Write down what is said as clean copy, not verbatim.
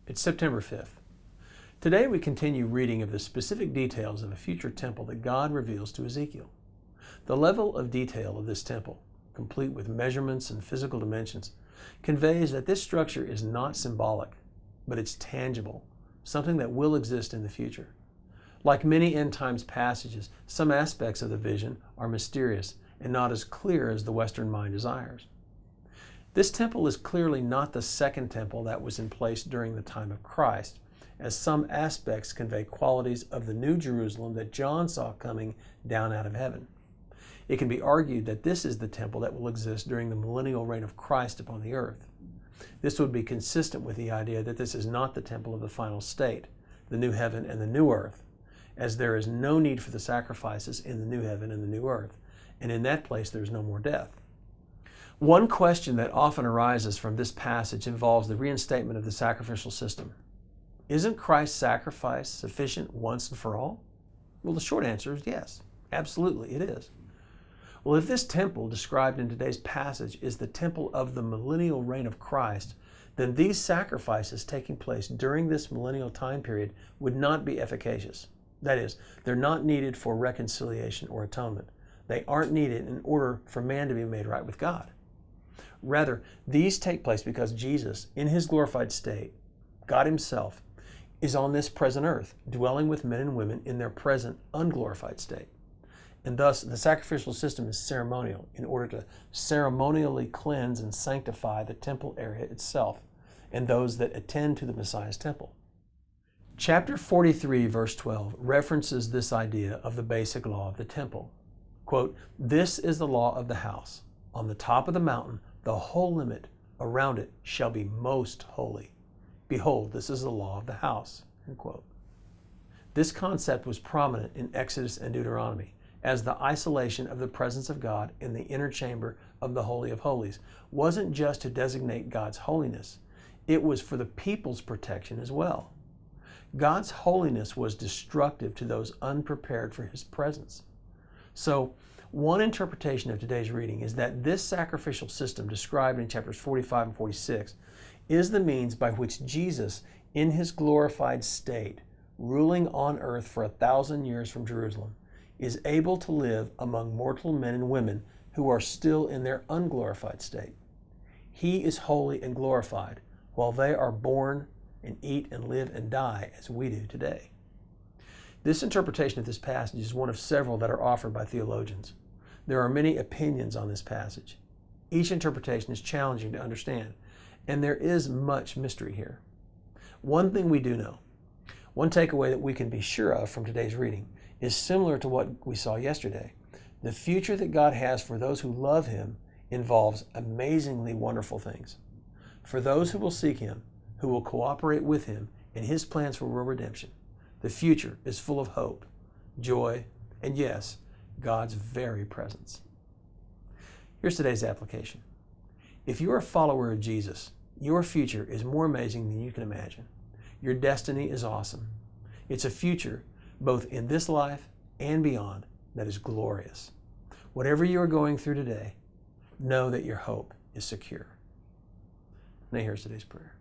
It's September 5th. Today we continue reading of the specific details of a future temple that God reveals to Ezekiel. The level of detail of this temple, complete with measurements and physical dimensions, conveys that this structure is not symbolic, but it's tangible, something that will exist in the future. Like many end times passages, some aspects of the vision are mysterious and not as clear as the Western mind desires. This temple is clearly not the second temple that was in place during the time of Christ, as some aspects convey qualities of the New Jerusalem that John saw coming down out of heaven. It can be argued that this is the temple that will exist during the millennial reign of Christ upon the earth. This would be consistent with the idea that this is not the temple of the final state, the new heaven and the new earth, as there is no need for the sacrifices in the new heaven and the new earth, and in that place there is no more death. One question that often arises from this passage involves the reinstatement of the sacrificial system. Isn't Christ's sacrifice sufficient once and for all? Well, the short answer is yes, absolutely it is. Well, if this temple described in today's passage is the temple of the millennial reign of Christ, then these sacrifices taking place during this millennial time period would not be efficacious. That is, they're not needed for reconciliation or atonement. They aren't needed in order for man to be made right with God. Rather, these take place because Jesus, in his glorified state, God himself, is on this present earth, dwelling with men and women in their present unglorified state. And thus, the sacrificial system is ceremonial in order to ceremonially cleanse and sanctify the temple area itself and those that attend to the Messiah's temple. Chapter 43, verse 12, references this idea of the basic law of the temple. Quote, "This is the law of the house. On the top of the mountain, the whole limit around it shall be most holy. Behold, this is the law of the house." End quote. This concept was prominent in Exodus and Deuteronomy, as the isolation of the presence of God in the inner chamber of the Holy of Holies wasn't just to designate God's holiness, it was for the people's protection as well. God's holiness was destructive to those unprepared for his presence. So, one interpretation of today's reading is that this sacrificial system described in chapters 45 and 46 is the means by which Jesus, in his glorified state, ruling on earth for 1,000 years from Jerusalem, is able to live among mortal men and women who are still in their unglorified state. He is holy and glorified, while they are born and eat and live and die as we do today. This interpretation of this passage is one of several that are offered by theologians. There are many opinions on this passage. Each interpretation is challenging to understand, and there is much mystery here. One thing we do know, one takeaway that we can be sure of from today's reading, is similar to what we saw yesterday. The future that God has for those who love him involves amazingly wonderful things. For those who will seek him, who will cooperate with him in his plans for world redemption, the future is full of hope, joy, and yes, God's very presence. Here's today's application. If you're a follower of Jesus, your future is more amazing than you can imagine. Your destiny is awesome. It's a future, both in this life and beyond, that is glorious. Whatever you are going through today, know that your hope is secure. Now here's today's prayer.